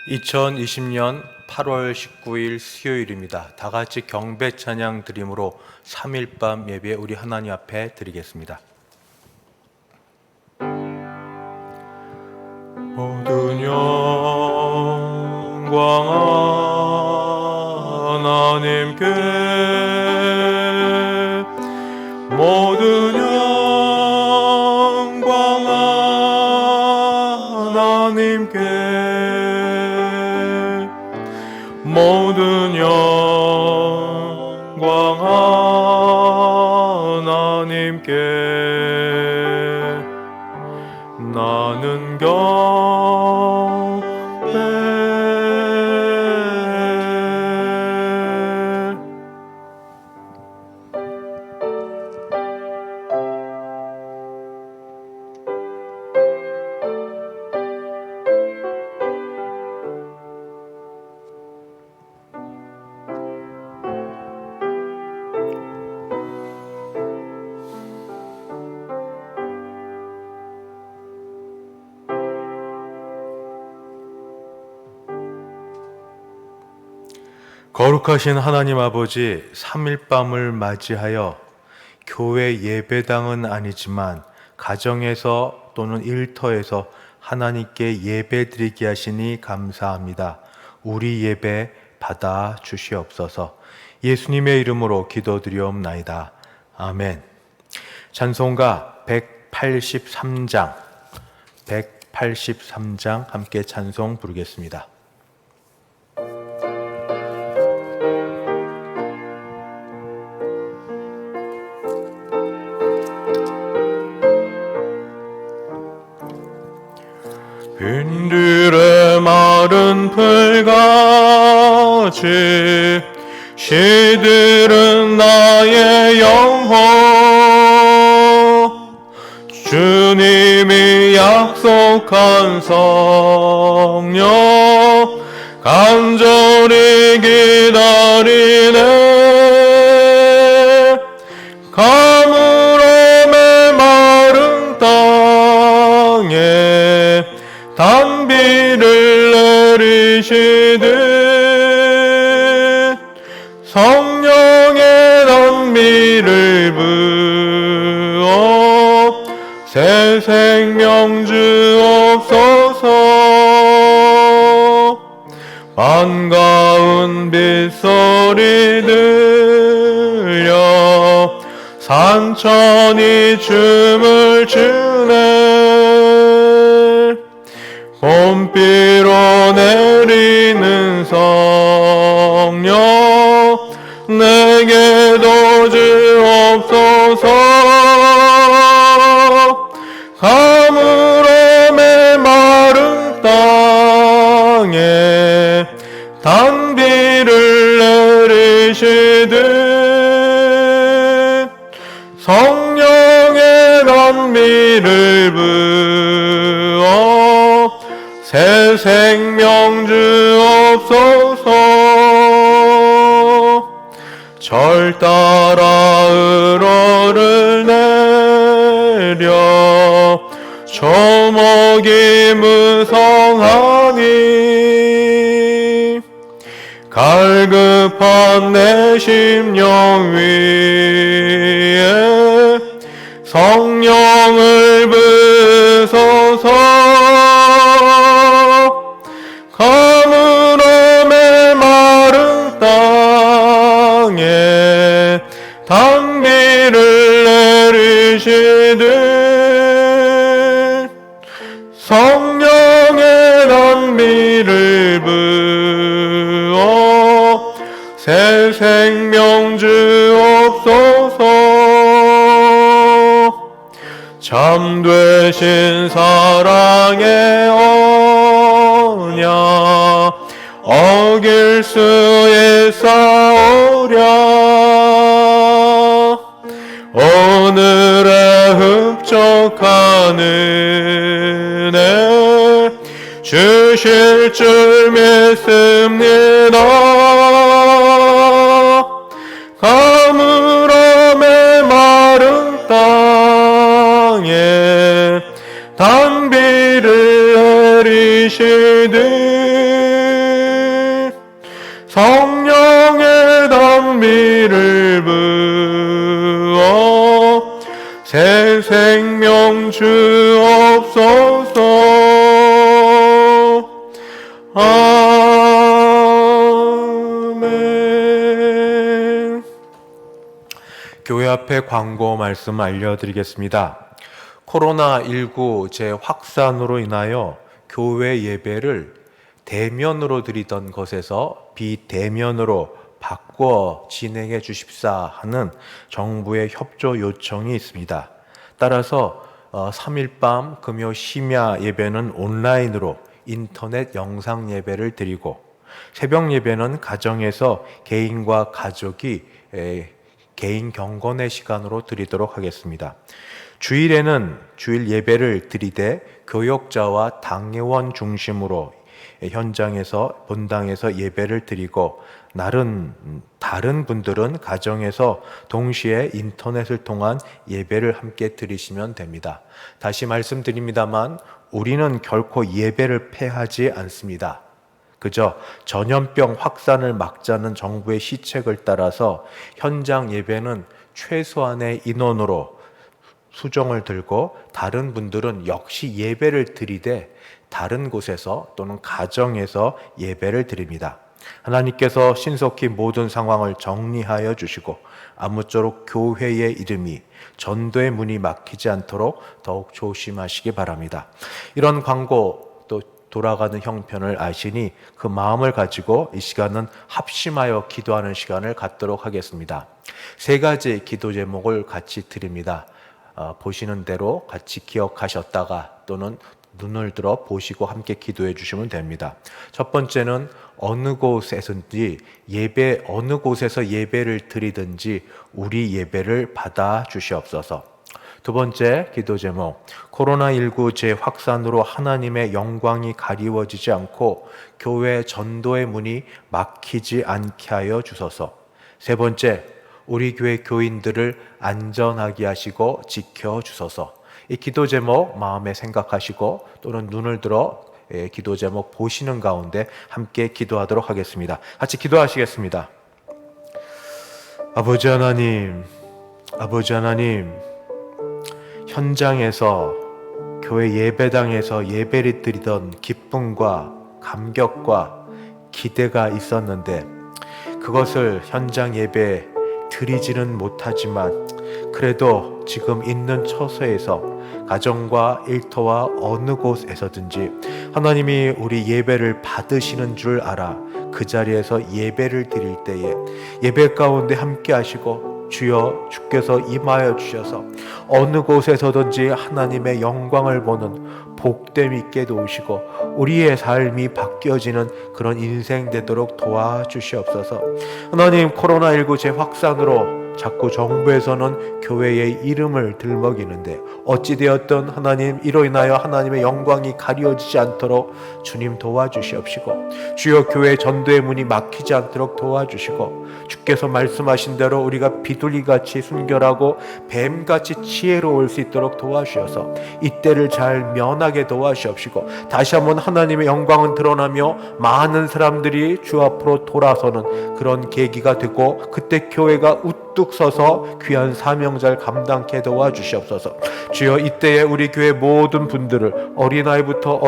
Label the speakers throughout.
Speaker 1: 2020년 8월 19일 수요일입니다. 다 같이 경배 찬양 드림으로 3일밤 예배 우리 하나님 앞에 드리겠습니다. 모든 영광 하나님께, 모든 영광 하나님께, 모든 영광 하나님께. 나는 거룩하신 하나님 아버지, 3일밤을 맞이하여 교회 예배당은 아니지만 가정에서 또는 일터에서 하나님께 예배드리게 하시니 감사합니다. 우리 예배 받아 주시옵소서. 예수님의 이름으로 기도드리옵나이다. 아멘. 찬송가 183장 함께 찬송 부르겠습니다. 빈들의 마른 풀같이 시들은 나의 영혼, 주님이 약속한 성령 간절히 기다리네. 가물어 메마른 땅에 단비를 내리시듯 성령의 단비를 부어 새 생명 주옵소서. 반가운 빗소리 들려 산천이 춤을 추네. 봄비로 내리는 성령 내게도 주옵소서. 가물어 메마른 땅에 단비를 내리시듯 성령의 단비를 부어 새 생명 주옵소서. 절 따라 으로를 내려 초목이 무성하니 갈급한 내 심령 위에 성령을 부소서. 가물어 메마른 땅에 단비를 내리시듯 성령의 단비를 부어 새 생명 주옵소서. 참되신 사랑의 언약 어길 수 있사오랴. 오늘의 흡족한 은혜 주실 줄 믿습니다. 가물어 메마른 땅에 단비를 내리시듯 성령의 낭비를 부어 새 생명 주옵소서. 아멘. 교회 앞에 광고 말씀 알려드리겠습니다. 코로나19 재확산으로 인하여 교회 예배를 대면으로 드리던 것에서 비대면으로 바꿔 진행해 주십사 하는 정부의 협조 요청이 있습니다. 따라서 3일 밤 금요 심야 예배는 온라인으로 인터넷 영상 예배를 드리고, 새벽 예배는 가정에서 개인과 가족이 개인 경건의 시간으로 드리도록 하겠습니다. 주일에는 주일 예배를 드리되 교역자와 당회원 중심으로 현장에서 본당에서 예배를 드리고, 다른 분들은 가정에서 동시에 인터넷을 통한 예배를 함께 드리시면 됩니다. 다시 말씀드립니다만 우리는 결코 예배를 폐하지 않습니다. 그저 전염병 확산을 막자는 정부의 시책을 따라서 현장 예배는 최소한의 인원으로 수정을 들고, 다른 분들은 역시 예배를 드리되 다른 곳에서 또는 가정에서 예배를 드립니다. 하나님께서 신속히 모든 상황을 정리하여 주시고 아무쪼록 교회의 이름이 전도의 문이 막히지 않도록 더욱 조심하시기 바랍니다. 이런 광고 또 돌아가는 형편을 아시니 그 마음을 가지고 이 시간은 합심하여 기도하는 시간을 갖도록 하겠습니다. 세 가지 기도 제목을 같이 드립니다. 보시는 대로 같이 기억하셨다가 또는 눈을 들어 보시고 함께 기도해 주시면 됩니다. 첫 번째는 어느 곳에서든지 어느 곳에서 예배를 드리든지 우리 예배를 받아 주시옵소서. 두 번째 기도 제목, 코로나19 재확산으로 하나님의 영광이 가리워지지 않고 교회 전도의 문이 막히지 않게 하여 주소서. 세 번째, 우리 교회 교인들을 안전하게 하시고 지켜 주소서. 이 기도 제목 마음에 생각하시고 또는 눈을 들어 기도 제목 보시는 가운데 함께 기도하도록 하겠습니다. 같이 기도하시겠습니다. 아버지 하나님, 현장에서 교회 예배당에서 예배를 드리던 기쁨과 감격과 기대가 있었는데 그것을 현장 예배 드리지는 못하지만 그래도 지금 있는 처소에서 가정과 일터와 어느 곳에서든지 하나님이 우리 예배를 받으시는 줄 알아 그 자리에서 예배를 드릴 때에 예배 가운데 함께 하시고 주여 주께서 임하여 주셔서 어느 곳에서든지 하나님의 영광을 보는 복됨 있게 도우시고 우리의 삶이 바뀌어지는 그런 인생 되도록 도와주시옵소서. 하나님, 코로나19 재확산으로 자꾸 정부에서는 교회의 이름을 들먹이는데 어찌되었든 하나님, 이로 인하여 하나님의 영광이 가려지지 않도록 주님 도와주시옵시고 주여 교회 전도의 문이 막히지 않도록 도와주시고 주께서 말씀하신 대로 우리가 비둘기같이 순결하고 뱀같이 지혜로울 수 있도록 도와주셔서 이때를 잘 면하게 도와주시옵시고 다시 한번 하나님의 영광은 드러나며 많은 사람들이 주 앞으로 돌아서는 그런 계기가 되고 그때 교회가 우뚝 서서 귀한 사명자를 감당케 도와주시옵소서. 주여 이때에 우리 교회 모든 분들을 어린아이부터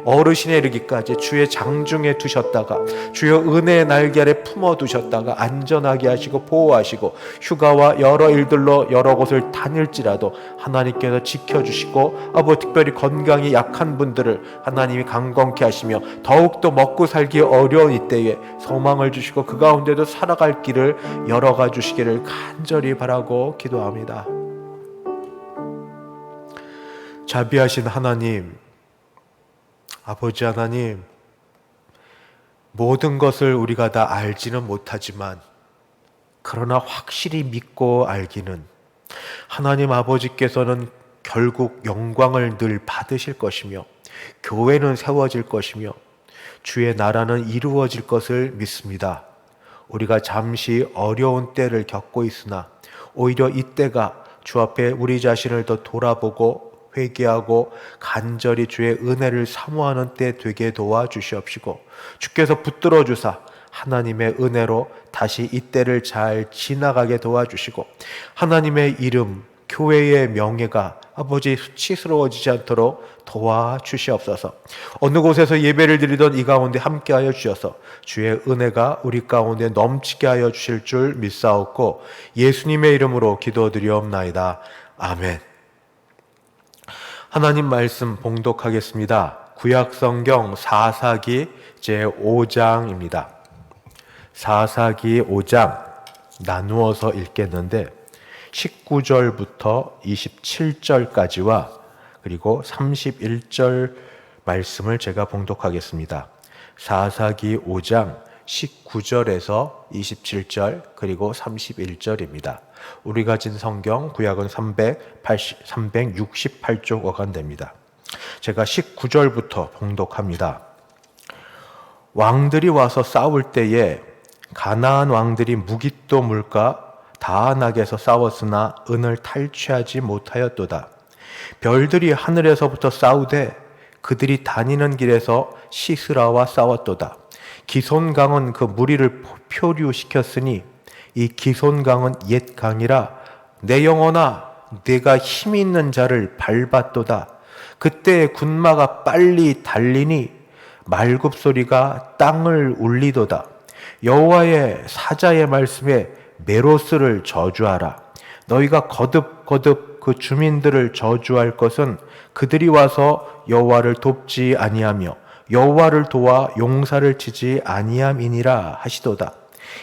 Speaker 1: 어르신에 이르기까지 주의 장중에 두셨다가 주여 은혜의 날개 아래 품어두셨다가 안전하게 하시고 보호하시고 휴가와 여러 일들로 여러 곳을 다닐지라도 하나님께서 지켜주시고 특별히 건강이 약한 분들을 하나님이 강건케 하시며 더욱더 먹고 살기 어려운 이때에 소망을 주시고 그 가운데도 살아갈 길을 열어가 주시기를 간절히 바라고 기도합니다. 자비하신 하나님, 아버지 하나님, 모든 것을 우리가 다 알지는 못하지만 그러나 확실히 믿고 알기는 하나님 아버지께서는 결국 영광을 늘 받으실 것이며 교회는 세워질 것이며 주의 나라는 이루어질 것을 믿습니다. 우리가 잠시 어려운 때를 겪고 있으나 오히려 이때가 주 앞에 우리 자신을 더 돌아보고 회개하고 간절히 주의 은혜를 사모하는 때 되게 도와주시옵시고 주께서 붙들어 주사 하나님의 은혜로 다시 이때를 잘 지나가게 도와주시고 하나님의 이름, 교회의 명예가 아버지 수치스러워지지 않도록 도와주시옵소서. 어느 곳에서 예배를 드리던 이 가운데 함께하여 주셔서 주의 은혜가 우리 가운데 넘치게 하여 주실 줄 믿사옵고 예수님의 이름으로 기도드리옵나이다. 아멘. 하나님 말씀 봉독하겠습니다. 구약성경 사사기 제5장입니다. 사사기 5장 나누어서 읽겠는데 19절부터 27절까지와 그리고 31절 말씀을 제가 봉독하겠습니다. 사사기 5장 19절에서 27절 그리고 31절입니다. 우리가 진 성경 구약은 368쪽 어간됩니다. 제가 19절부터 봉독합니다. 왕들이 와서 싸울 때에 가나안 왕들이 무깃도 물가 다안악에서 싸웠으나 은을 탈취하지 못하였도다. 별들이 하늘에서부터 싸우되 그들이 다니는 길에서 시스라와 싸웠도다. 기손강은 그 무리를 표류시켰으니 이 기손강은 옛 강이라 내 영혼아 내가 힘 있는 자를 밟았도다. 그때 군마가 빨리 달리니 말굽소리가 땅을 울리도다. 여호와의 사자의 말씀에 메로스를 저주하라. 너희가 거듭 그 주민들을 저주할 것은 그들이 와서 여호와를 돕지 아니하며 여호와를 도와 용사를 치지 아니함이니라 하시도다.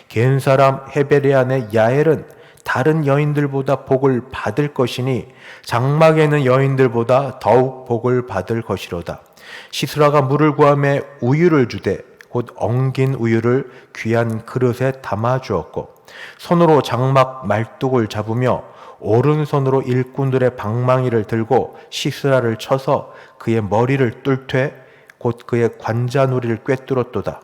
Speaker 1: 겐 사람 헤베레안의 야엘은 다른 여인들보다 복을 받을 것이니 장막에는 여인들보다 더욱 복을 받을 것이로다. 시스라가 물을 구하며 우유를 주되 곧 엉긴 우유를 귀한 그릇에 담아 주었고 손으로 장막 말뚝을 잡으며 오른손으로 일꾼들의 방망이를 들고 시스라를 쳐서 그의 머리를 뚫되 곧 그의 관자놀이를 꿰뚫었도다.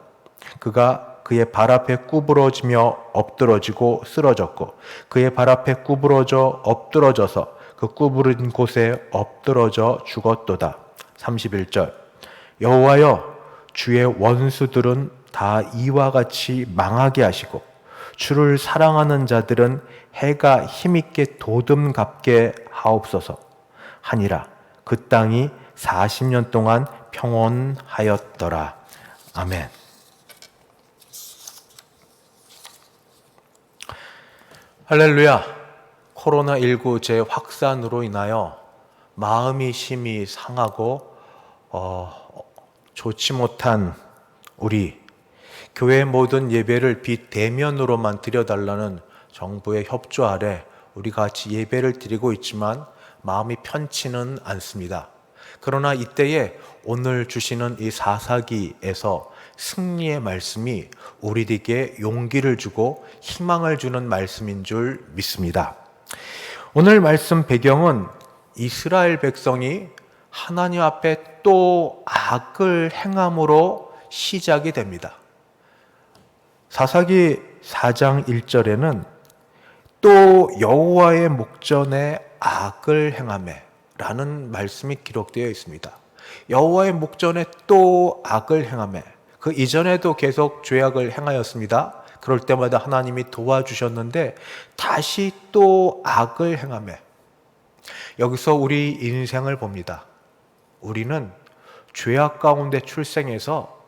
Speaker 1: 그가 그의 발 앞에 구부러지며 엎드러지고 쓰러졌고 그의 발 앞에 구부러져 엎드러져서 그 구부러진 곳에 엎드러져 죽었도다. 31절 여호와여 주의 원수들은 다 이와 같이 망하게 하시고 주를 사랑하는 자들은 해가 힘있게 도듬갑게 하옵소서 하니라. 그 땅이 40년 동안 평온하였더라. 아멘. 할렐루야. 코로나19 재확산으로 인하여 마음이 심히 상하고 좋지 못한 우리 교회 모든 예배를 비대면으로만 드려달라는 정부의 협조 아래 우리 같이 예배를 드리고 있지만 마음이 편치는 않습니다. 그러나 이때에 오늘 주시는 이 사사기에서 승리의 말씀이 우리에게 용기를 주고 희망을 주는 말씀인 줄 믿습니다. 오늘 말씀 배경은 이스라엘 백성이 하나님 앞에 또 악을 행함으로 시작이 됩니다. 사사기 4장 1절에는 또 여호와의 목전에 악을 행하매 라는 말씀이 기록되어 있습니다. 여호와의 목전에 또 악을 행하매. 그 이전에도 계속 죄악을 행하였습니다. 그럴 때마다 하나님이 도와주셨는데 다시 또 악을 행하매. 여기서 우리 인생을 봅니다. 우리는 죄악 가운데 출생해서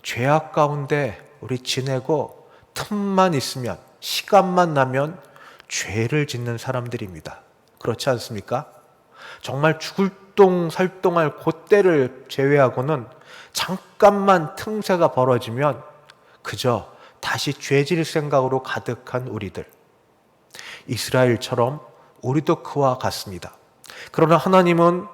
Speaker 1: 죄악 가운데 우리 지내고 틈만 있으면 시간만 나면 죄를 짓는 사람들입니다. 그렇지 않습니까? 정말 죽을 똥 살똥할 그때를 제외하고는 잠깐만 틈새가 벌어지면 그저 다시 죄질 생각으로 가득한 우리들. 이스라엘처럼 우리도 그와 같습니다. 그러나 하나님은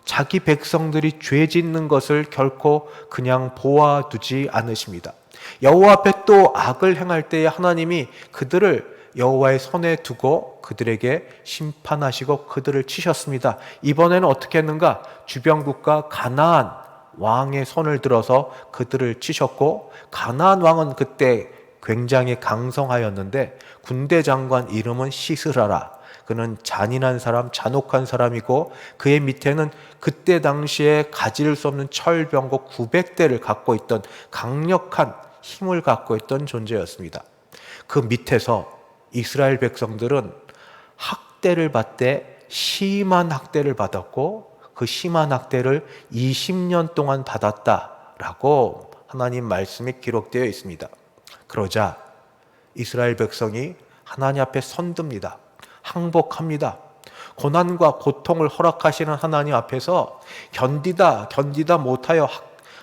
Speaker 1: 자기 백성들이 죄 짓는 것을 결코 그냥 보아두지 않으십니다. 여호와 앞에 또 악을 행할 때에 하나님이 그들을 여호와의 손에 두고 그들에게 심판하시고 그들을 치셨습니다. 이번에는 어떻게 했는가? 주변 국가 가나안 왕의 손을 들어서 그들을 치셨고, 가나안 왕은 그때 굉장히 강성하였는데 군대 장관 이름은 시스라라. 그는 잔인한 사람, 잔혹한 사람이고 그의 밑에는 그때 당시에 가질 수 없는 철병거 900대를 갖고 있던 강력한 힘을 갖고 있던 존재였습니다. 그 밑에서 이스라엘 백성들은 학대를 받되 심한 학대를 받았고 그 심한 학대를 20년 동안 받았다라고 하나님 말씀이 기록되어 있습니다. 그러자 이스라엘 백성이 하나님 앞에 선듭니다. 항복합니다. 고난과 고통을 허락하시는 하나님 앞에서 견디다 못하여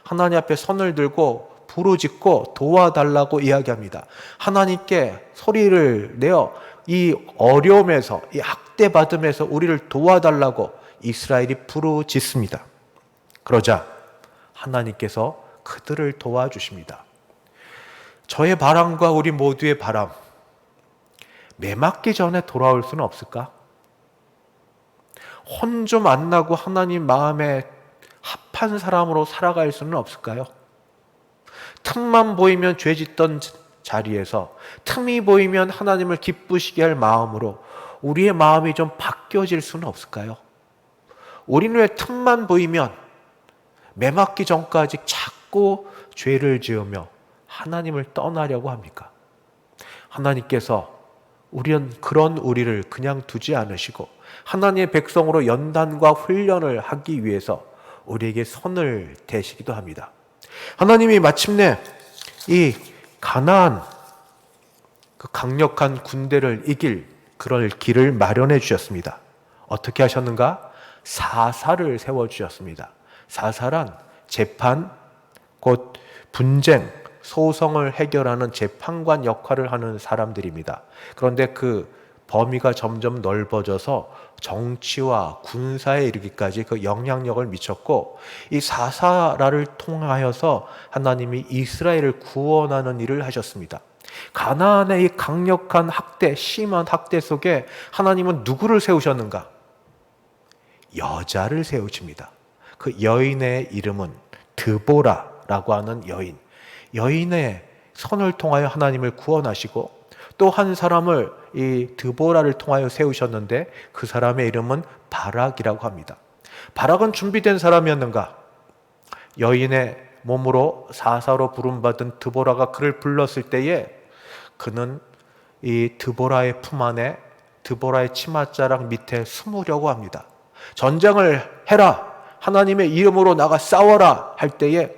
Speaker 1: 하나님 앞에 손을 들고 부르짖고 도와달라고 이야기합니다. 하나님께 소리를 내어 이 어려움에서, 이 학대받음에서 우리를 도와달라고 이스라엘이 부르짖습니다. 그러자 하나님께서 그들을 도와주십니다. 저의 바람과 우리 모두의 바람, 매 맞기 전에 돌아올 수는 없을까? 혼 좀 안 나고 하나님 마음에 합한 사람으로 살아갈 수는 없을까요? 틈만 보이면 죄 짓던 자리에서 틈이 보이면 하나님을 기쁘시게 할 마음으로 우리의 마음이 좀 바뀌어질 수는 없을까요? 우리는 왜 틈만 보이면 매 맞기 전까지 자꾸 죄를 지으며 하나님을 떠나려고 합니까? 하나님께서 그런 우리를 그냥 두지 않으시고 하나님의 백성으로 연단과 훈련을 하기 위해서 우리에게 손을 대시기도 합니다. 하나님이 마침내 이 가나안 그 강력한 군대를 이길 그럴 길을 마련해 주셨습니다. 어떻게 하셨는가? 사사를 세워주셨습니다. 사사란 재판, 곧 분쟁, 소송을 해결하는 재판관 역할을 하는 사람들입니다. 그런데 그 범위가 점점 넓어져서 정치와 군사에 이르기까지 그 영향력을 미쳤고 이 사사라를 통하여서 하나님이 이스라엘을 구원하는 일을 하셨습니다. 가나안의 이 강력한 학대, 심한 학대 속에 하나님은 누구를 세우셨는가? 여자를 세우십니다. 그 여인의 이름은 드보라라고 하는 여인의 손을 통하여 하나님을 구원하시고 또 한 사람을 이 드보라를 통하여 세우셨는데 그 사람의 이름은 바락이라고 합니다. 바락은 준비된 사람이었는가? 여인의 몸으로 사사로 부름받은 드보라가 그를 불렀을 때에 그는 이 드보라의 품 안에 드보라의 치맛자락 밑에 숨으려고 합니다. 전쟁을 해라! 하나님의 이름으로 나가 싸워라! 할 때에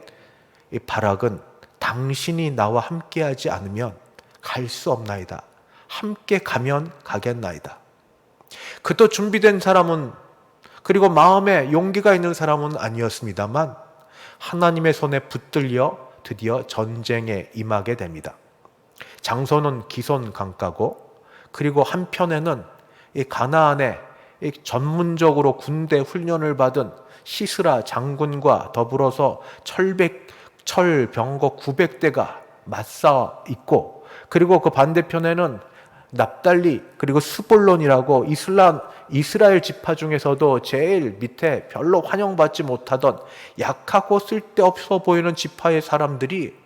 Speaker 1: 이 바락은 당신이 나와 함께하지 않으면 갈 수 없나이다. 함께 가면 가겠나이다. 그도 준비된 사람은 그리고 마음에 용기가 있는 사람은 아니었습니다만 하나님의 손에 붙들려 드디어 전쟁에 임하게 됩니다. 장소는 기손 강가고 그리고 한편에는 이 가나안에 이 전문적으로 군대 훈련을 받은 시스라 장군과 더불어서 철병거 900대가 맞서 있고 그리고 그 반대편에는 납달리 그리고 스볼론이라고 이스라엘 지파 중에서도 제일 밑에 별로 환영받지 못하던 약하고 쓸데없어 보이는 지파의 사람들이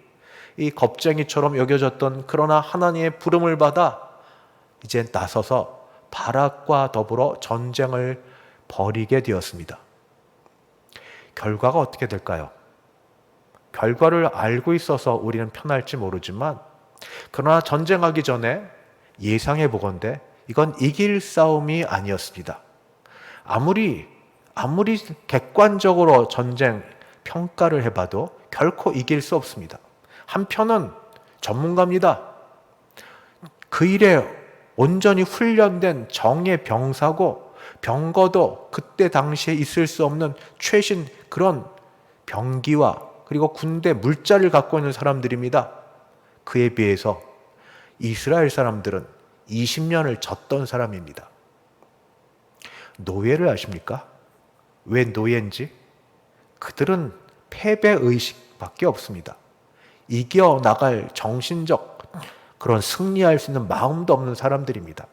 Speaker 1: 이 겁쟁이처럼 여겨졌던 그러나 하나님의 부름을 받아 이제 나서서 바락과 더불어 전쟁을 벌이게 되었습니다. 결과가 어떻게 될까요? 결과를 알고 있어서 우리는 편할지 모르지만 그러나 전쟁하기 전에 예상해 보건대 이건 이길 싸움이 아니었습니다. 아무리 객관적으로 전쟁 평가를 해봐도 결코 이길 수 없습니다. 한편은 전문가입니다. 그 일에 온전히 훈련된 정예 병사고 병거도 그때 당시에 있을 수 없는 최신 그런 병기와 그리고 군대 물자를 갖고 있는 사람들입니다. 그에 비해서 이스라엘 사람들은 20년을 졌던 사람입니다. 노예를 아십니까? 왜 노예인지? 그들은 패배의식밖에 없습니다. 이겨나갈 정신적 그런 승리할 수 있는 마음도 없는 사람들입니다.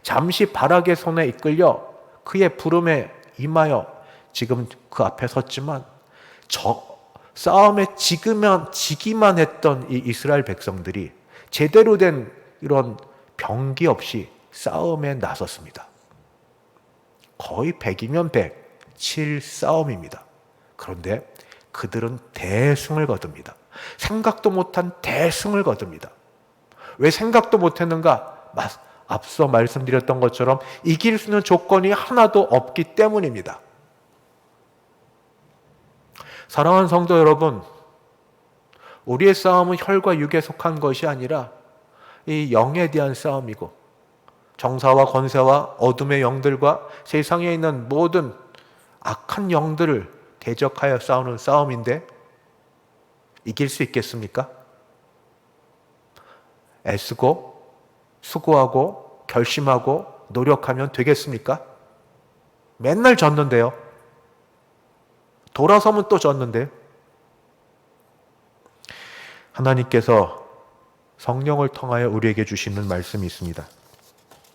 Speaker 1: 잠시 바락의 손에 이끌려 그의 부름에 임하여 지금 그 앞에 섰지만 싸움에 지기만 했던 이 이스라엘 백성들이 제대로 된 이런 병기 없이 싸움에 나섰습니다. 거의 100이면 100, 7싸움입니다. 그런데 그들은 대승을 거둡니다. 생각도 못한 대승을 거둡니다. 왜 생각도 못했는가? 앞서 말씀드렸던 것처럼 이길 수 있는 조건이 하나도 없기 때문입니다. 사랑하는 성도 여러분, 우리의 싸움은 혈과 육에 속한 것이 아니라 이 영에 대한 싸움이고, 정사와 권세와 어둠의 영들과 세상에 있는 모든 악한 영들을 대적하여 싸우는 싸움인데 이길 수 있겠습니까? 애쓰고 수고하고 결심하고 노력하면 되겠습니까? 맨날 졌는데요. 돌아서면 또 졌는데요. 하나님께서 성령을 통하여 우리에게 주시는 말씀이 있습니다.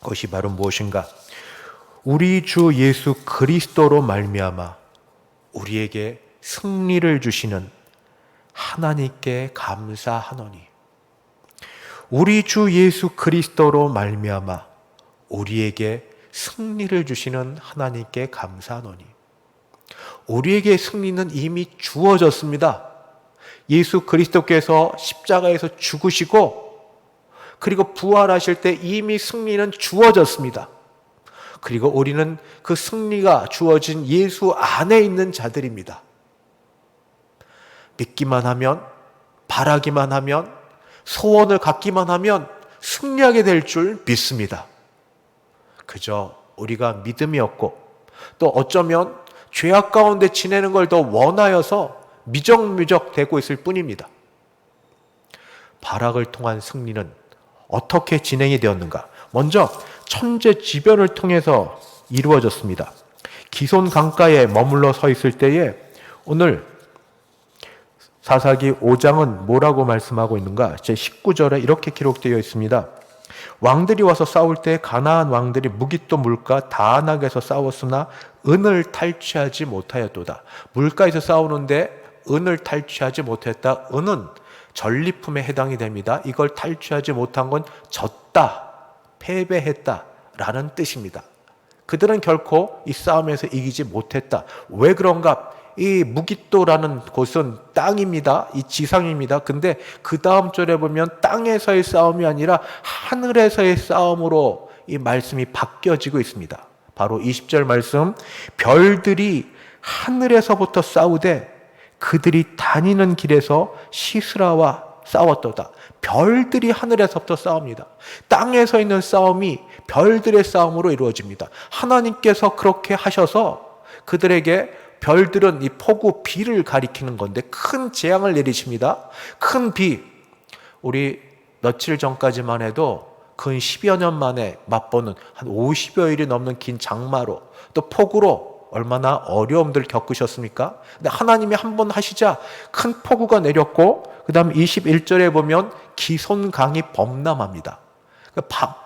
Speaker 1: 그것이 바로 무엇인가? 우리 주 예수 그리스도로 말미암아 우리에게 승리를 주시는 하나님께 감사하노니. 우리 주 예수 그리스도로 말미암아 우리에게 승리를 주시는 하나님께 감사하노니. 우리에게 승리는 이미 주어졌습니다. 예수 그리스도께서 십자가에서 죽으시고 그리고 부활하실 때 이미 승리는 주어졌습니다. 그리고 우리는 그 승리가 주어진 예수 안에 있는 자들입니다. 믿기만 하면, 바라기만 하면, 소원을 갖기만 하면 승리하게 될 줄 믿습니다. 그저 우리가 믿음이 없고 또 어쩌면 죄악 가운데 지내는 걸 더 원하여서 미적미적 되고 있을 뿐입니다. 발악을 통한 승리는 어떻게 진행이 되었는가? 먼저 천재지변을 통해서 이루어졌습니다. 기손 강가에 머물러 서 있을 때에 오늘 사사기 5장은 뭐라고 말씀하고 있는가? 제 19절에 이렇게 기록되어 있습니다. 왕들이 와서 싸울 때 가나안 왕들이 무기또 물가 다안악에서 싸웠으나 은을 탈취하지 못하였도다. 물가에서 싸우는데 은을 탈취하지 못했다. 은은 전리품에 해당이 됩니다. 이걸 탈취하지 못한 건 졌다, 패배했다 라는 뜻입니다. 그들은 결코 이 싸움에서 이기지 못했다. 왜 그런가? 이 무기또라는 곳은 땅입니다. 이 지상입니다. 근데 그 다음 절에 보면 땅에서의 싸움이 아니라 하늘에서의 싸움으로 이 말씀이 바뀌어지고 있습니다. 바로 20절 말씀, 별들이 하늘에서부터 싸우되 그들이 다니는 길에서 시스라와 싸웠도다. 별들이 하늘에서부터 싸웁니다. 땅에서 있는 싸움이 별들의 싸움으로 이루어집니다. 하나님께서 그렇게 하셔서 그들에게 별들은 이 폭우 비를 가리키는 건데 큰 재앙을 내리십니다. 큰 비. 우리 며칠 전까지만 해도 근 10여 년 만에 맛보는 한 50여일이 넘는 긴 장마로 또 폭우로 얼마나 어려움들 겪으셨습니까? 근데 하나님이 한 번 하시자 큰 폭우가 내렸고 그 다음 21절에 보면 기손 강이 범람합니다.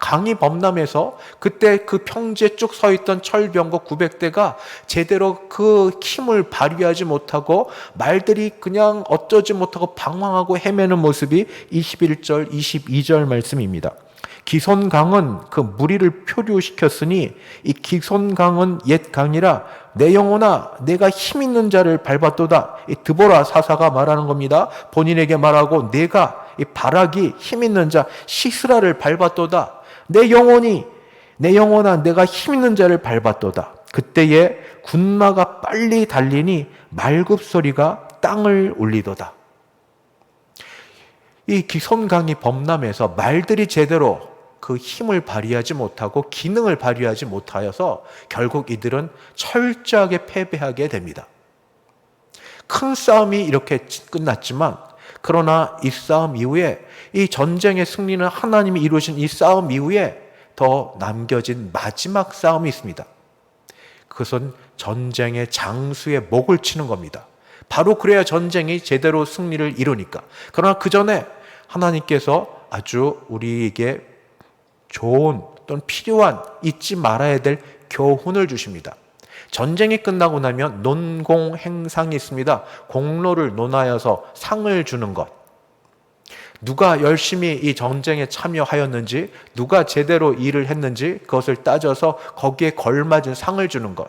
Speaker 1: 강이 범람해서 그때 그 평지에 쭉 서 있던 철병거 900대가 제대로 그 힘을 발휘하지 못하고 말들이 그냥 어쩌지 못하고 방황하고 헤매는 모습이 21절, 22절 말씀입니다. 기손강은 그 무리를 표류시켰으니 이 기손강은 옛 강이라 내 영혼아 내가 힘 있는 자를 밟았도다. 이 드보라 사사가 말하는 겁니다. 본인에게 말하고 내가 이 바락이 힘 있는 자 시스라를 밟았도다. 내 영혼아 내가 힘 있는 자를 밟았도다. 그때에 군마가 빨리 달리니 말굽소리가 땅을 울리도다. 이 기손강이 범람해서 말들이 제대로 그 힘을 발휘하지 못하고 기능을 발휘하지 못하여서 결국 이들은 철저하게 패배하게 됩니다. 큰 싸움이 이렇게 끝났지만 그러나 이 싸움 이후에 이 전쟁의 승리는 하나님이 이루신 이 싸움 이후에 더 남겨진 마지막 싸움이 있습니다. 그것은 전쟁의 장수의 목을 치는 겁니다. 바로 그래야 전쟁이 제대로 승리를 이루니까. 그러나 그 전에 하나님께서 아주 우리에게 좋은 또는 필요한 잊지 말아야 될 교훈을 주십니다. 전쟁이 끝나고 나면 논공행상이 있습니다. 공로를 논하여서 상을 주는 것. 누가 열심히 이 전쟁에 참여하였는지, 누가 제대로 일을 했는지 그것을 따져서 거기에 걸맞은 상을 주는 것.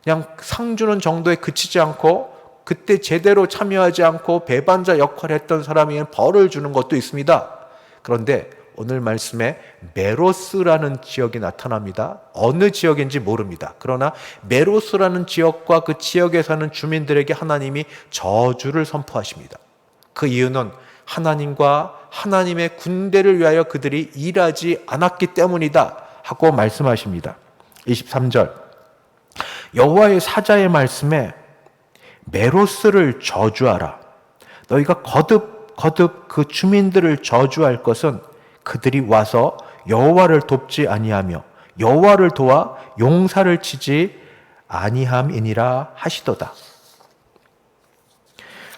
Speaker 1: 그냥 상 주는 정도에 그치지 않고 그때 제대로 참여하지 않고 배반자 역할을 했던 사람에게는 벌을 주는 것도 있습니다. 그런데 오늘 말씀에 메로스라는 지역이 나타납니다. 어느 지역인지 모릅니다. 그러나 메로스라는 지역과 그 지역에 사는 주민들에게 하나님이 저주를 선포하십니다. 그 이유는 하나님과 하나님의 군대를 위하여 그들이 일하지 않았기 때문이다 하고 말씀하십니다. 23절, 여호와의 사자의 말씀에 메로스를 저주하라. 너희가 거듭 그 주민들을 저주할 것은 그들이 와서 여호와를 돕지 아니하며 여호와를 도와 용사를 치지 아니함이니라 하시도다.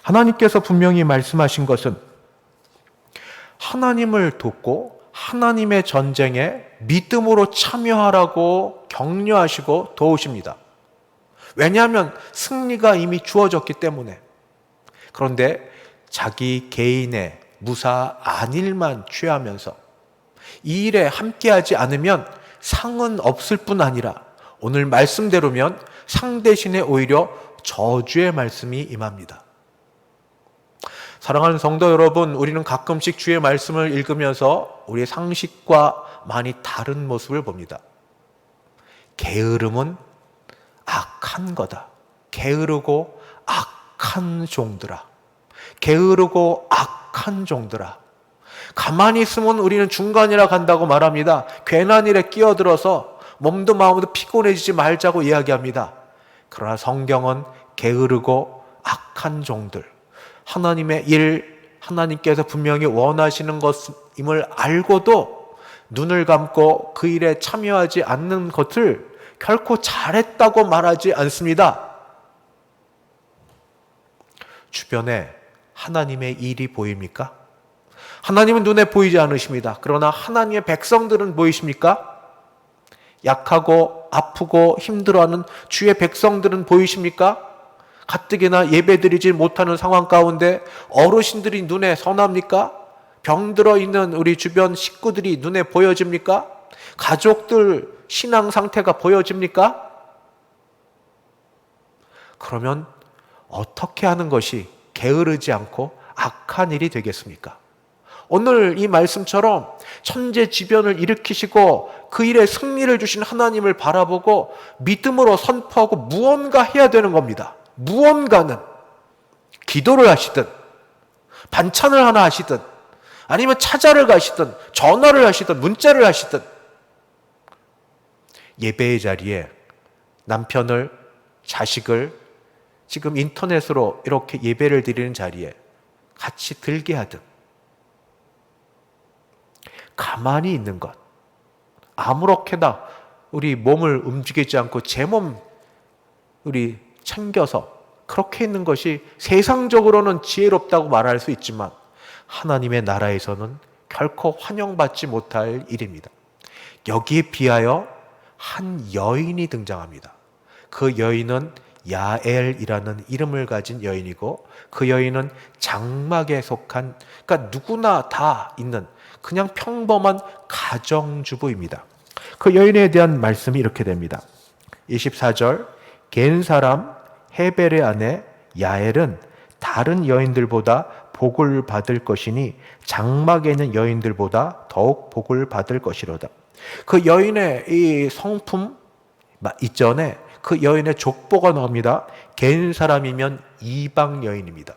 Speaker 1: 하나님께서 분명히 말씀하신 것은 하나님을 돕고 하나님의 전쟁에 믿음으로 참여하라고 격려하시고 도우십니다. 왜냐하면 승리가 이미 주어졌기 때문에. 그런데 자기 개인의 무사 안일만 취하면서 이 일에 함께하지 않으면 상은 없을 뿐 아니라 오늘 말씀대로면 상 대신에 오히려 저주의 말씀이 임합니다. 사랑하는 성도 여러분, 우리는 가끔씩 주의 말씀을 읽으면서 우리의 상식과 많이 다른 모습을 봅니다. 게으름은 악한 거다. 게으르고 악한 종들아. 게으르고 악한 종들아. 가만히 있으면 우리는 중간이라 간다고 말합니다. 괜한 일에 끼어들어서 몸도 마음도 피곤해지지 말자고 이야기합니다. 그러나 성경은 게으르고 악한 종들, 하나님의 일, 하나님께서 분명히 원하시는 것임을 알고도 눈을 감고 그 일에 참여하지 않는 것을 결코 잘했다고 말하지 않습니다. 주변에 하나님의 일이 보입니까? 하나님은 눈에 보이지 않으십니다. 그러나 하나님의 백성들은 보이십니까? 약하고 아프고 힘들어하는 주의 백성들은 보이십니까? 가뜩이나 예배드리지 못하는 상황 가운데 어르신들이 눈에 선합니까? 병들어 있는 우리 주변 식구들이 눈에 보여집니까? 가족들 신앙 상태가 보여집니까? 그러면 어떻게 하는 것이 게으르지 않고 악한 일이 되겠습니까? 오늘 이 말씀처럼 천재지변을 일으키시고 그 일에 승리를 주신 하나님을 바라보고 믿음으로 선포하고 무언가 해야 되는 겁니다. 무언가는 기도를 하시든 반찬을 하나 하시든 아니면 찾아를 가시든 전화를 하시든 문자를 하시든 예배의 자리에 남편을, 자식을 지금 인터넷으로 이렇게 예배를 드리는 자리에 같이 들게 하든 가만히 있는 것, 아무렇게나 우리 몸을 움직이지 않고 제 몸 우리 챙겨서 그렇게 있는 것이 세상적으로는 지혜롭다고 말할 수 있지만 하나님의 나라에서는 결코 환영받지 못할 일입니다. 여기에 비하여 한 여인이 등장합니다. 그 여인은 야엘이라는 이름을 가진 여인이고 그 여인은 장막에 속한, 그러니까 누구나 다 있는 그냥 평범한 가정주부입니다. 그 여인에 대한 말씀이 이렇게 됩니다. 24절, 겐 사람 헤벨의 아내 야엘은 다른 여인들보다 복을 받을 것이니 장막에 있는 여인들보다 더욱 복을 받을 것이로다. 그 여인의 이 성품 이전에 그 여인의 족보가 나옵니다. 겐 사람이면 이방 여인입니다.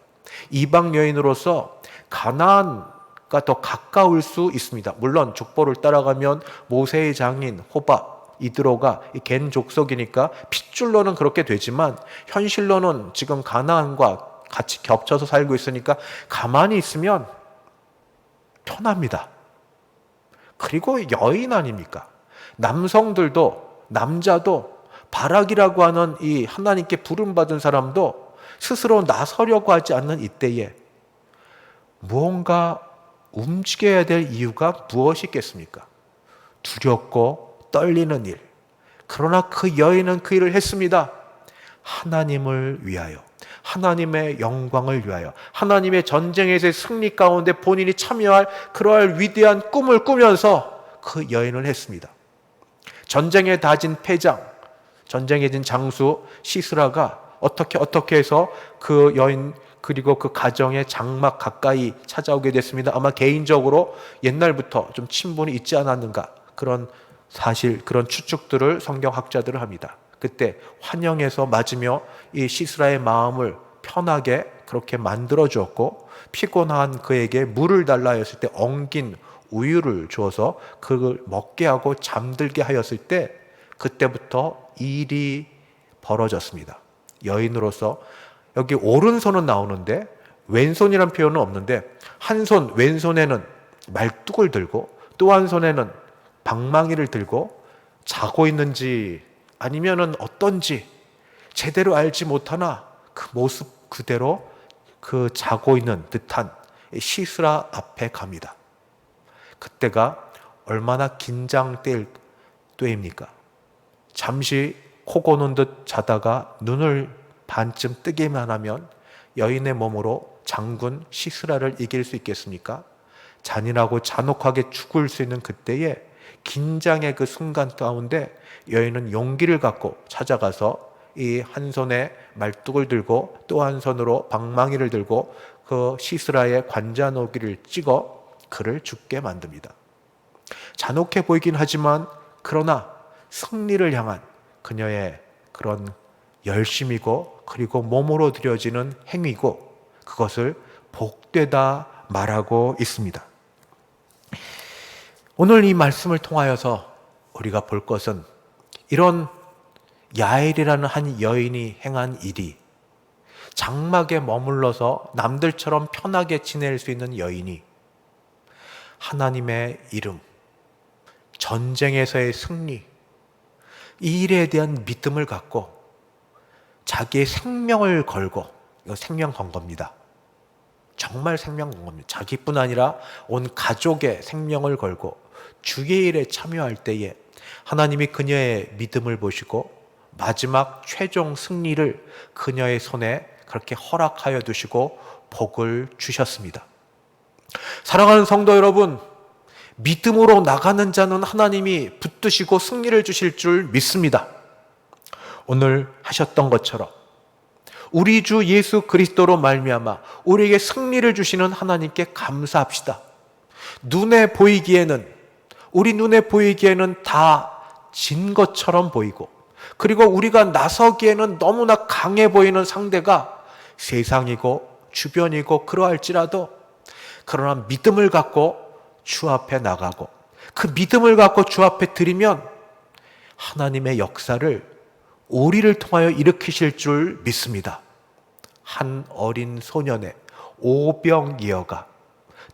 Speaker 1: 이방 여인으로서 가나안과 더 가까울 수 있습니다. 물론 족보를 따라가면 모세의 장인 호바, 이드로가 겐 족속이니까 핏줄로는 그렇게 되지만 현실로는 지금 가나안과 같이 겹쳐서 살고 있으니까 가만히 있으면 편합니다. 그리고 여인 아닙니까? 남성들도, 남자도, 바락이라고 하는 이 하나님께 부름받은 사람도 스스로 나서려고 하지 않는 이때에 무언가 움직여야 될 이유가 무엇이 있겠습니까? 두렵고 떨리는 일. 그러나 그 여인은 그 일을 했습니다. 하나님을 위하여, 하나님의 영광을 위하여, 하나님의 전쟁에서의 승리 가운데 본인이 참여할 그러할 위대한 꿈을 꾸면서 그 여인을 했습니다. 전쟁에 다진 패장, 전쟁에 진 장수 시스라가 어떻게 해서 그 여인 그리고 그 가정의 장막 가까이 찾아오게 됐습니다. 아마 개인적으로 옛날부터 좀 친분이 있지 않았는가, 그런 사실, 그런 추측들을 성경학자들은 합니다. 그때 환영해서 맞으며 이 시스라의 마음을 편하게 그렇게 만들어 주었고, 피곤한 그에게 물을 달라 했을 때 엉긴 우유를 주어서 그걸 먹게 하고 잠들게 하였을 때, 그때부터 일이 벌어졌습니다. 여인으로서 여기 오른손은 나오는데 왼손이란 표현은 없는데, 한 손 왼손에는 말뚝을 들고 또 한 손에는 방망이를 들고 자고 있는지 아니면은 어떤지 제대로 알지 못하나 그 모습 그대로 그 자고 있는 듯한 시스라 앞에 갑니다. 그때가 얼마나 긴장될 때입니까? 잠시 코 고는 듯 자다가 눈을 반쯤 뜨기만 하면 여인의 몸으로 장군 시스라를 이길 수 있겠습니까? 잔인하고 잔혹하게 죽을 수 있는 그때에 긴장의 그 순간 가운데 여인은 용기를 갖고 찾아가서 이 한 손에 말뚝을 들고 또 한 손으로 방망이를 들고 그 시스라의 관자노기를 찍어 그를 죽게 만듭니다. 잔혹해 보이긴 하지만 그러나 승리를 향한 그녀의 그런 열심이고 그리고 몸으로 드려지는 행위고, 그것을 복되다 말하고 있습니다. 오늘 이 말씀을 통하여서 우리가 볼 것은, 이런 야엘이라는 한 여인이 행한 일이, 장막에 머물러서 남들처럼 편하게 지낼 수 있는 여인이 하나님의 이름, 전쟁에서의 승리, 이 일에 대한 믿음을 갖고 자기의 생명을 걸고, 이거 생명 건 겁니다. 정말 생명 건 겁니다. 자기뿐 아니라 온 가족의 생명을 걸고 주의 일에 참여할 때에 하나님이 그녀의 믿음을 보시고 마지막 최종 승리를 그녀의 손에 그렇게 허락하여 두시고 복을 주셨습니다. 사랑하는 성도 여러분, 믿음으로 나가는 자는 하나님이 붙드시고 승리를 주실 줄 믿습니다. 오늘 하셨던 것처럼 우리 주 예수 그리스도로 말미암아 우리에게 승리를 주시는 하나님께 감사합시다. 우리 눈에 보이기에는 다 진 것처럼 보이고, 그리고 우리가 나서기에는 너무나 강해 보이는 상대가 세상이고 주변이고 그러할지라도, 그러나 믿음을 갖고 주 앞에 나가고 그 믿음을 갖고 주 앞에 드리면 하나님의 역사를 우리를 통하여 일으키실 줄 믿습니다. 한 어린 소년의 오병이어가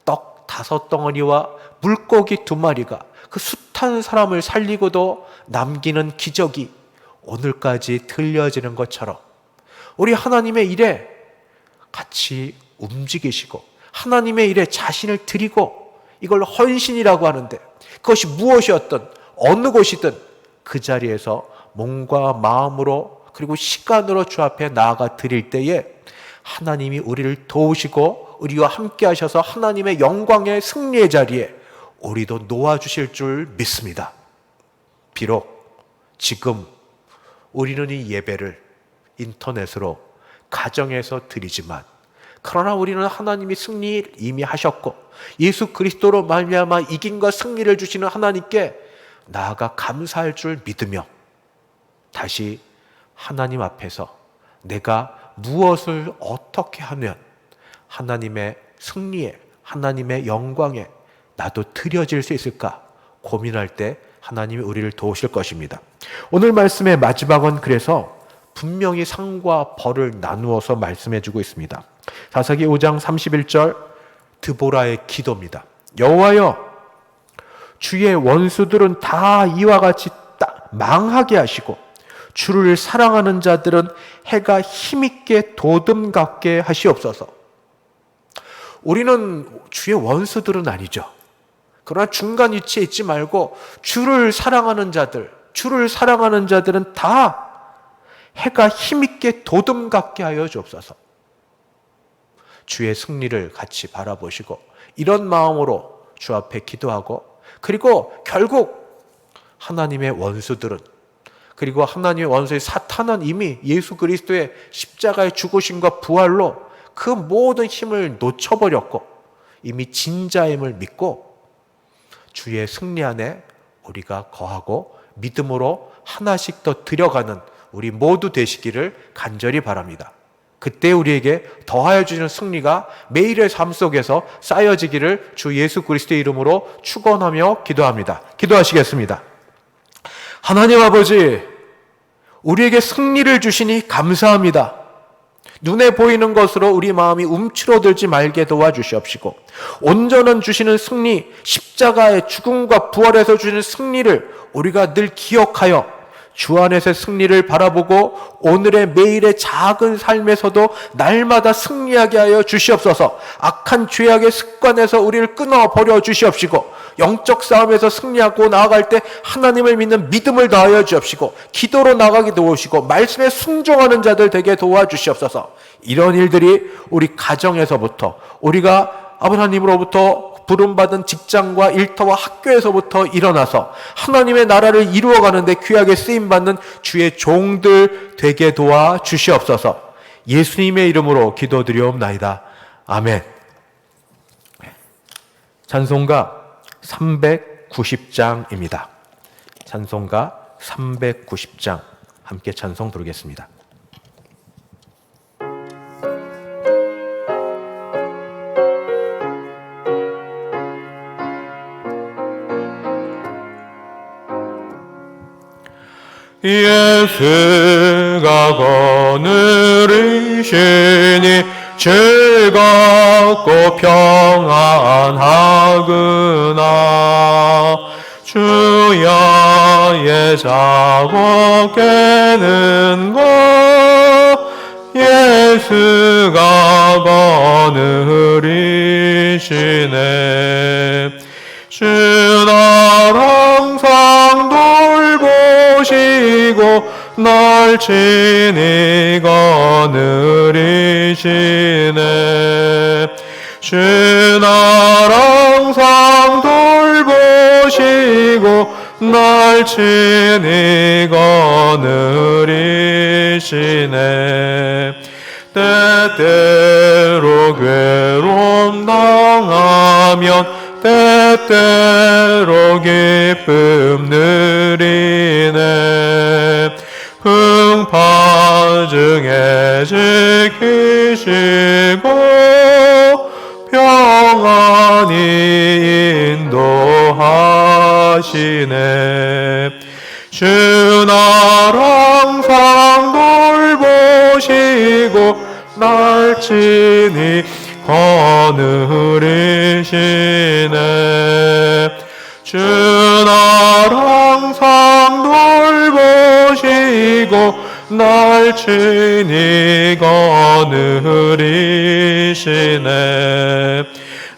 Speaker 1: 떡 5덩어리와 물고기 2마리가 그 숱한 사람을 살리고도 남기는 기적이 오늘까지 들려지는 것처럼, 우리 하나님의 일에 같이 움직이시고 하나님의 일에 자신을 드리고, 이걸 헌신이라고 하는데, 그것이 무엇이었든 어느 곳이든 그 자리에서 몸과 마음으로 그리고 시간으로 주 앞에 나아가 드릴 때에 하나님이 우리를 도우시고 우리와 함께 하셔서 하나님의 영광의 승리의 자리에 우리도 놓아주실 줄 믿습니다. 비록 지금 우리는 이 예배를 인터넷으로 가정에서 드리지만, 그러나 우리는 하나님이 승리를 이미 하셨고 예수 그리스도로 말미암아 이김과 승리를 주시는 하나님께 나아가 감사할 줄 믿으며, 다시 하나님 앞에서 내가 무엇을 어떻게 하면 하나님의 승리에, 하나님의 영광에 나도 드려질 수 있을까 고민할 때 하나님이 우리를 도우실 것입니다. 오늘 말씀의 마지막은 그래서 분명히 상과 벌을 나누어서 말씀해 주고 있습니다. 사사기 5장 31절 드보라의 기도입니다. 여호와여, 주의 원수들은 다 이와 같이 망하게 하시고 주를 사랑하는 자들은 해가 힘있게 도듬 같게 하시옵소서. 우리는 주의 원수들은 아니죠. 그러나 중간 위치에 있지 말고 주를 사랑하는 자들은 다 해가 힘있게 도듬 같게 하여 주옵소서. 주의 승리를 같이 바라보시고 이런 마음으로 주 앞에 기도하고, 그리고 결국 하나님의 원수들은 그리고 하나님의 원수의 사탄은 이미 예수 그리스도의 십자가의 죽으심과 부활로 그 모든 힘을 놓쳐버렸고 이미 진자임을 믿고 주의 승리 안에 우리가 거하고 믿음으로 하나씩 더 들여가는 우리 모두 되시기를 간절히 바랍니다. 그때 우리에게 더하여 주시는 승리가 매일의 삶 속에서 쌓여지기를 주 예수 그리스도의 이름으로 축원하며 기도합니다. 기도하시겠습니다. 하나님 아버지, 우리에게 승리를 주시니 감사합니다. 눈에 보이는 것으로 우리 마음이 움츠러들지 말게 도와주시옵시고 온전한 주시는 승리, 십자가의 죽음과 부활에서 주시는 승리를 우리가 늘 기억하여 주 안에서의 승리를 바라보고 오늘의 매일의 작은 삶에서도 날마다 승리하게 하여 주시옵소서. 악한 죄악의 습관에서 우리를 끊어버려 주시옵시고 영적 싸움에서 승리하고 나아갈 때 하나님을 믿는 믿음을 더하여 주옵시고 기도로 나가게 도우시고 말씀에 순종하는 자들 되게 도와주시옵소서. 이런 일들이 우리 가정에서부터 우리가 하나님으로부터 부름받은 직장과 일터와 학교에서부터 일어나서 하나님의 나라를 이루어가는데 귀하게 쓰임받는 주의 종들 되게 도와주시옵소서. 예수님의 이름으로 기도드리옵나이다. 아멘. 찬송가 390장입니다. 찬송가 390장 함께 찬송 부르겠습니다.
Speaker 2: 예수가 거느리시니 즐겁고 평안하구나. 주야의 작업 깨는 것 예수가 거느리시네. 주 날 항상 돌보시고 날 친히 거느리시네. 주 날 항상 돌보시고 날 친히 거느리시네. 때때로 괴로움 당하면 때때로 기쁨 누리네. 풍파 중에 지키시고 평안히 인도하시네. 주 날 항상 돌보시고 날 친히 거느리시네. 주 날 항상 돌보시고 날 친히 거느리시네.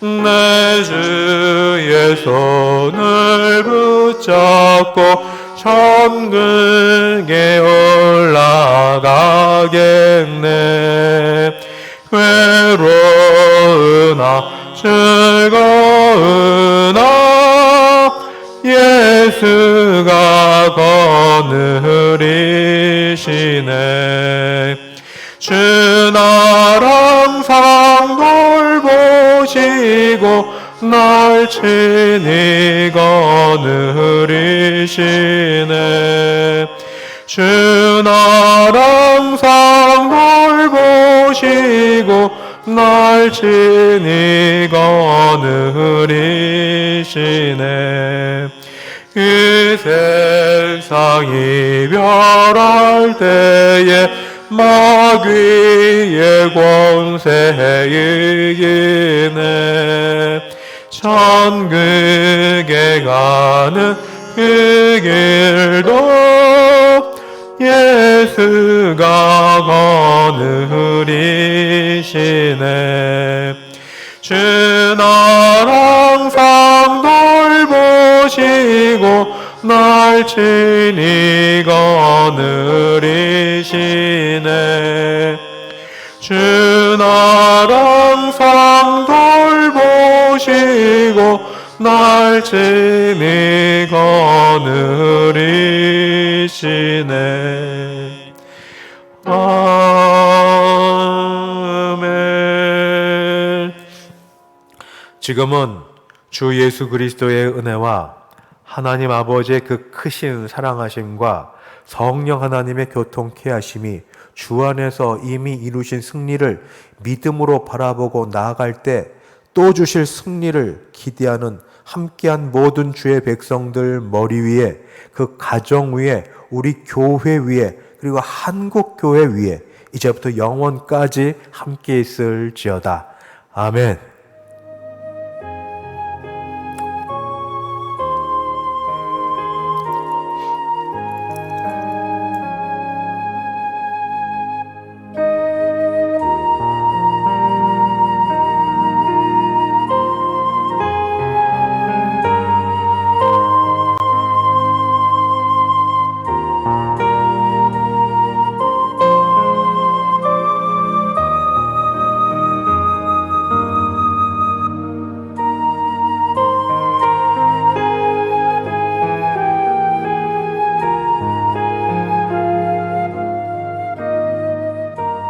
Speaker 2: 내 주의 손을 붙잡고 천국에 올라가겠네. 외로우나 즐거우나 예수가 거느리시네. 주 날 항상 돌보시고 날 친히 거느리시네. 주 날 항상 돌보시고 날 친히 거느리시네. 이 세상 이별할 때에 마귀의 권세 이기네. 천국에 가는 그 길도 예수가 거느리시네. 주 날 항상 돌보시고 날 친히 거느리시네. 주 날 항상 돌보시고 날 친히 거느리시네. 이시네. 아멘.
Speaker 1: 지금은 주 예수 그리스도의 은혜와 하나님 아버지의 그 크신 사랑하심과 성령 하나님의 교통케 하심이 주 안에서 이미 이루신 승리를 믿음으로 바라보고 나아갈 때 또 주실 승리를 기대하는 함께한 모든 주의 백성들 머리 위에, 그 가정 위에, 우리 교회 위에, 그리고 한국 교회 위에 이제부터 영원까지 함께 있을지어다. 아멘.